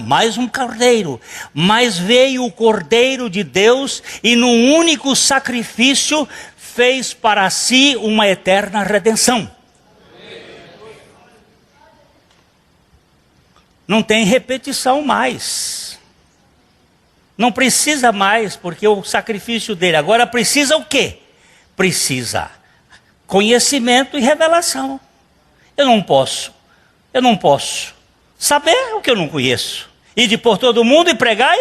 mais um cordeiro. Mas veio o Cordeiro de Deus, e num único sacrifício, fez para si uma eterna redenção. Não tem repetição mais. Não precisa mais, porque o sacrifício dele. Agora precisa o quê? Precisa conhecimento e revelação. Eu não posso saber o que eu não conheço. Ir por todo mundo e pregar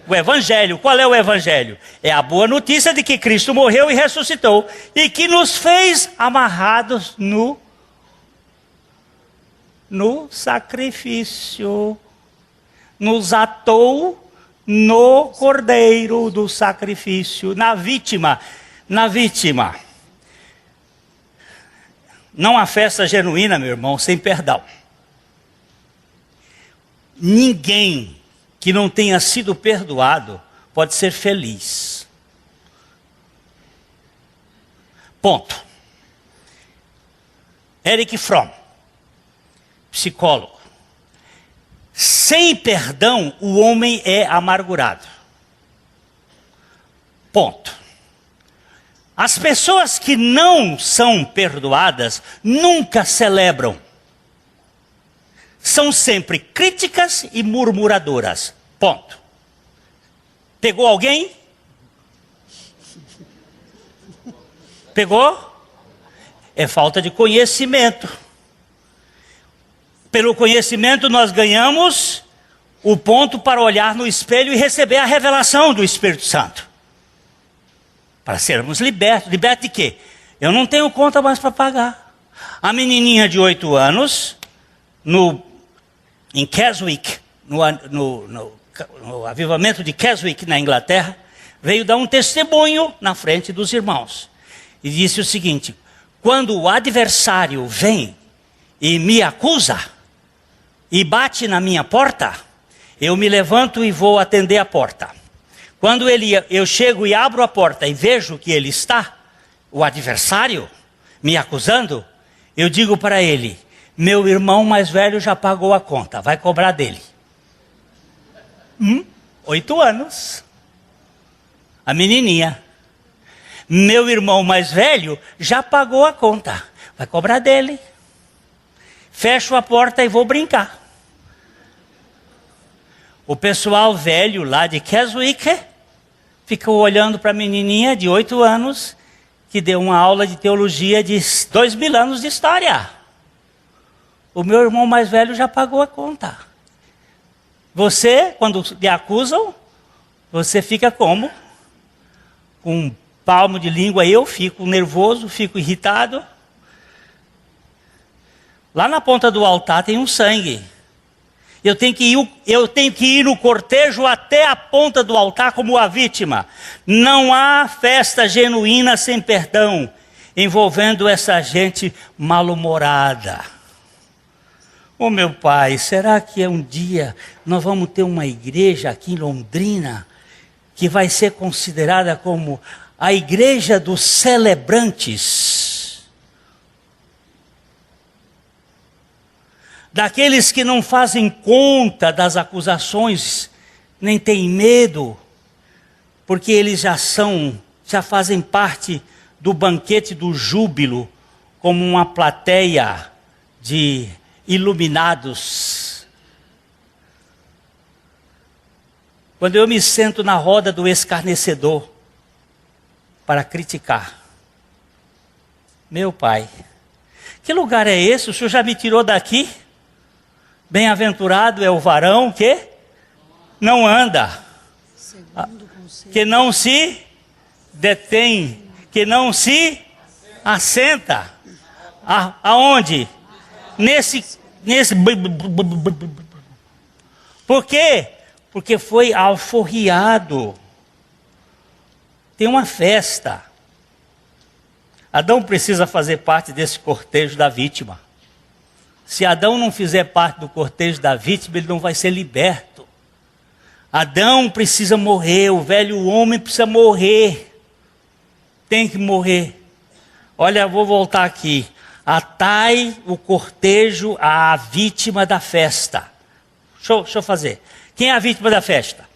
O Evangelho, qual é o Evangelho? É a boa notícia de que Cristo morreu e ressuscitou, e que nos fez amarrados no sacrifício. Nos atou no cordeiro do sacrifício, na vítima. Não há festa genuína, meu irmão, sem perdão. Ninguém que não tenha sido perdoado pode ser feliz. Ponto. Erich Fromm, psicólogo. Sem perdão, o homem é amargurado. Ponto. As pessoas que não são perdoadas nunca celebram. São sempre críticas e murmuradoras. Ponto. Pegou alguém? Pegou? É falta de conhecimento. Pelo conhecimento nós ganhamos o ponto para olhar no espelho e receber a revelação do Espírito Santo. Para sermos libertos. Libertos de quê? Eu não tenho conta mais para pagar. A menininha de 8 anos, em Keswick, no avivamento de Keswick, na Inglaterra, veio dar um testemunho na frente dos irmãos. E disse o seguinte: quando o adversário vem e me acusa, e bate na minha porta, eu me levanto e vou atender a porta. Quando eu chego e abro a porta e vejo que ele está, o adversário, me acusando, eu digo para ele: meu irmão mais velho já pagou a conta, vai cobrar dele. 8 anos. A menininha. Meu irmão mais velho já pagou a conta, vai cobrar dele. Fecho a porta e vou brincar. O pessoal velho lá de Keswick ficou olhando para a menininha de 8 anos que deu uma aula de teologia de 2000 anos de história. O meu irmão mais velho já pagou a conta. Você, quando lhe acusam, você fica como? Com um palmo de língua. Eu fico nervoso, fico irritado. Lá na ponta do altar tem um sangue. Eu tenho que ir no cortejo até a ponta do altar como a vítima. Não há festa genuína sem perdão, envolvendo essa gente mal-humorada. Oh, meu Pai, será que um dia nós vamos ter uma igreja aqui em Londrina que vai ser considerada como a igreja dos celebrantes? Daqueles que não fazem conta das acusações, nem têm medo, porque eles já fazem parte do banquete do júbilo, como uma plateia de iluminados. Quando eu me sento na roda do escarnecedor para criticar, meu Pai, que lugar é esse? O Senhor já me tirou daqui? Bem-aventurado é o varão que não anda, que não se detém, que não se assenta. Aonde? Nesse. Por quê? Porque foi alforriado. Tem uma festa. Adão precisa fazer parte desse cortejo da vítima. Se Adão não fizer parte do cortejo da vítima, ele não vai ser liberto. Adão precisa morrer, o velho homem precisa morrer. Tem que morrer. Olha, vou voltar aqui. Atai o cortejo à vítima da festa. Deixa eu fazer. Quem é a vítima da festa?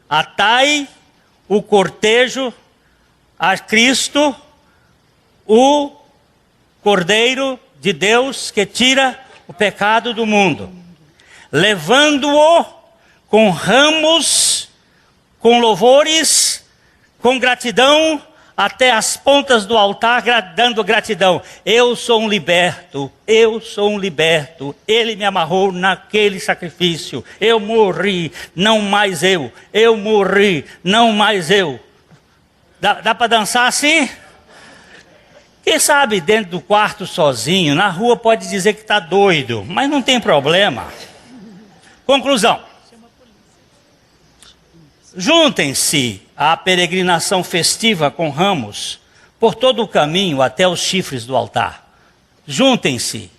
Atai o cortejo a Cristo, o Cordeiro de Deus que tira o pecado do mundo, levando-o com ramos, com louvores, com gratidão até as pontas do altar, dando gratidão. Eu sou um liberto, eu sou um liberto. Ele me amarrou naquele sacrifício. Eu morri, não mais eu. Eu morri, não mais eu. Dá para dançar assim? Quem sabe dentro do quarto sozinho, na rua pode dizer que está doido, mas não tem problema. Conclusão. Juntem-se à peregrinação festiva com ramos por todo o caminho até os chifres do altar. Juntem-se,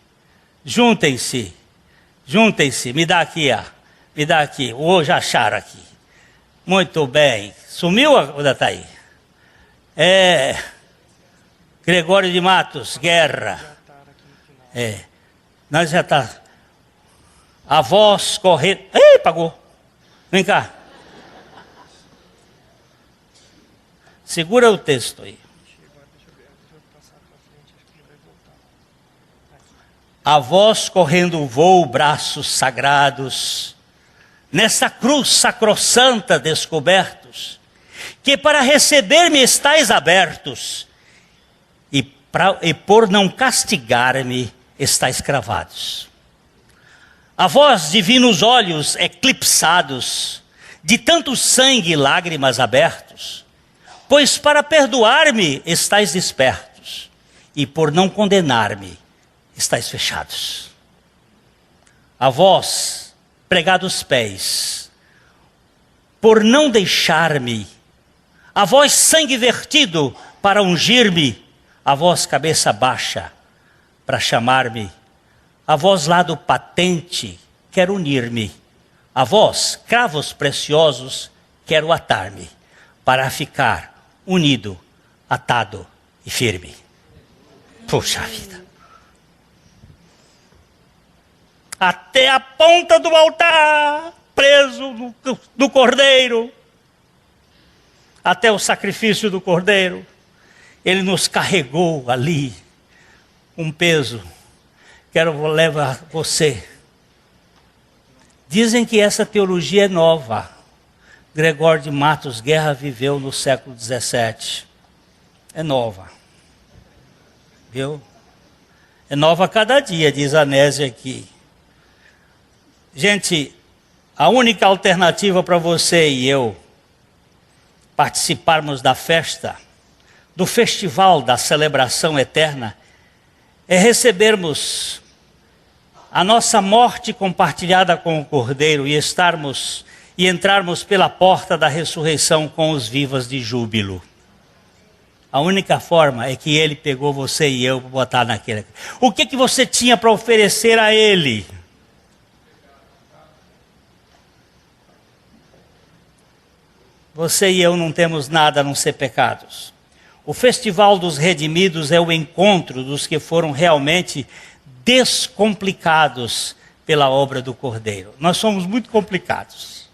juntem-se, juntem-se. Me dá aqui, me dá aqui. Hoje acharam aqui. Muito bem. Sumiu ou ainda está aí? Gregório de Matos, Guerra. Nós já está. A voz correndo. Ei, pagou. Vem cá. Segura o texto aí. A voz correndo o voo, braços sagrados, nessa cruz sacrossanta descobertos, que para receber-me estais abertos, e por não castigar-me estais cravados. A vós, divinos olhos eclipsados, de tanto sangue e lágrimas abertos, pois para perdoar-me estais despertos, e por não condenar-me estais fechados. A vós, pregados pés, por não deixar-me, a vós sangue vertido para ungir-me, a vós cabeça baixa para chamar-me, a vós lado patente quero unir-me, a vós cravos preciosos quero atar-me, para ficar unido, atado e firme. Puxa vida. Até a ponta do altar, preso do cordeiro, até o sacrifício do cordeiro, ele nos carregou ali, um peso. Quero levar você. Dizem que essa teologia é nova. Gregório de Matos Guerra viveu no século XVII. É nova. Viu? É nova a cada dia, diz a Nésia aqui. Gente, a única alternativa para você e eu participarmos da festa, do festival da celebração eterna, é recebermos a nossa morte compartilhada com o Cordeiro e entrarmos pela porta da ressurreição com os vivos de júbilo. A única forma é que ele pegou você e eu para botar naquele. O que você tinha para oferecer a ele? Você e eu não temos nada a não ser pecados. O festival dos redimidos é o encontro dos que foram realmente descomplicados pela obra do Cordeiro. Nós somos muito complicados.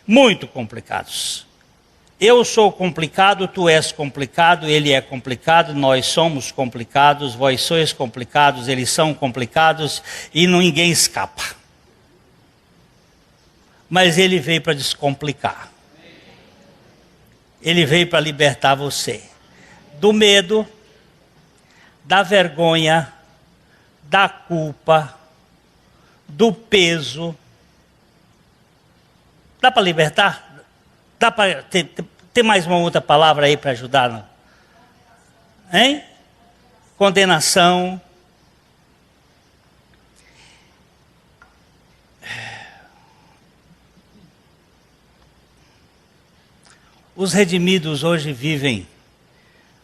Muito complicados. Eu sou complicado, tu és complicado, ele é complicado, nós somos complicados, vós sois complicados, eles são complicados e ninguém escapa. Mas ele veio para descomplicar. Ele veio para libertar você do medo, da vergonha, da culpa, do peso. Dá para libertar? Dá para ter mais uma outra palavra aí para ajudar? Hein? Condenação. Os redimidos hoje vivem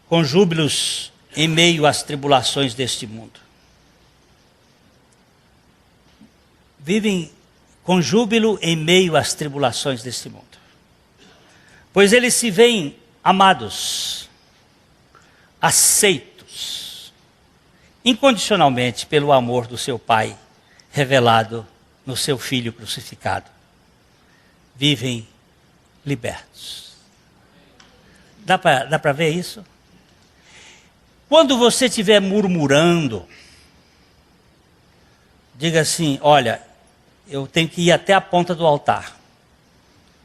com júbilos em meio às tribulações deste mundo. Vivem com júbilo em meio às tribulações deste mundo. Pois eles se veem amados, aceitos, incondicionalmente pelo amor do seu Pai, revelado no seu Filho crucificado. Vivem libertos. Dá para ver isso? Quando você estiver murmurando, diga assim, olha, eu tenho que ir até a ponta do altar.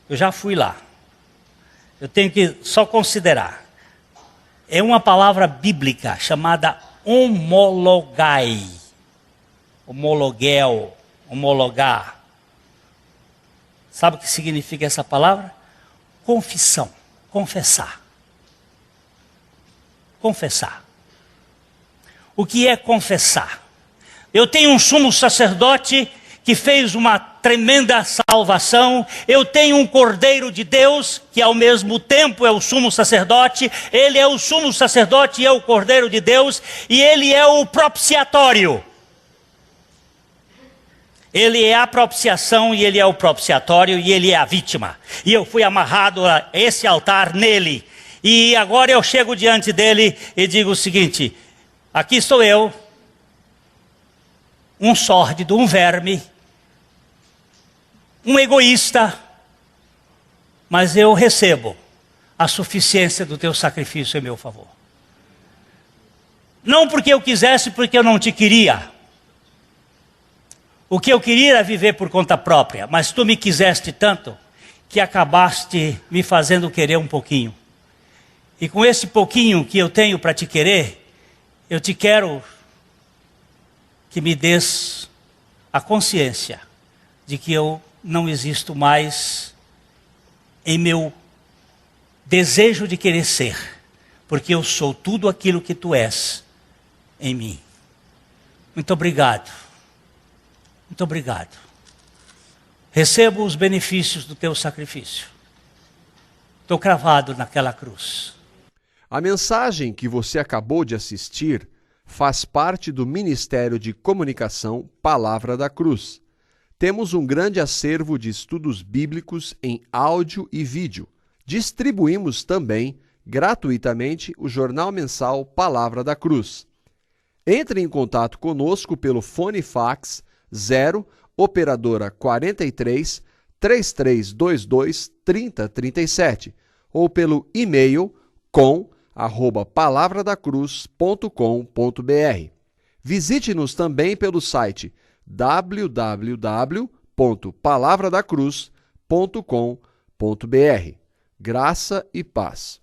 Eu já fui lá. Eu tenho que só considerar. É uma palavra bíblica chamada homologai. Homologuel, homologar. Sabe o que significa essa palavra? Confissão, confessar. Confessar. O que é confessar? Eu tenho um sumo sacerdote que fez uma tremenda salvação. Eu tenho um Cordeiro de Deus, que ao mesmo tempo é o sumo sacerdote. Ele é o sumo sacerdote e é o Cordeiro de Deus. E ele é o propiciatório. Ele é a propiciação e ele é o propiciatório e ele é a vítima. E eu fui amarrado a esse altar nele. E agora eu chego diante dele e digo o seguinte: aqui estou eu, um sórdido, um verme, um egoísta, mas eu recebo a suficiência do teu sacrifício em meu favor. Não porque eu quisesse, porque eu não te queria. O que eu queria era viver por conta própria, mas tu me quiseste tanto que acabaste me fazendo querer um pouquinho. E com esse pouquinho que eu tenho para te querer, eu te quero que me des a consciência de que eu não existo mais em meu desejo de querer ser, porque eu sou tudo aquilo que tu és em mim. Muito obrigado. Muito obrigado. Recebo os benefícios do teu sacrifício. Estou cravado naquela cruz. A mensagem que você acabou de assistir faz parte do Ministério de Comunicação Palavra da Cruz. Temos um grande acervo de estudos bíblicos em áudio e vídeo. Distribuímos também, gratuitamente, o jornal mensal Palavra da Cruz. Entre em contato conosco pelo fone fax 0 operadora 43 3322 3037 ou pelo e-mail com@palavradacruz.com.br. Visite-nos também pelo site www.palavradacruz.com.br. Graça e paz.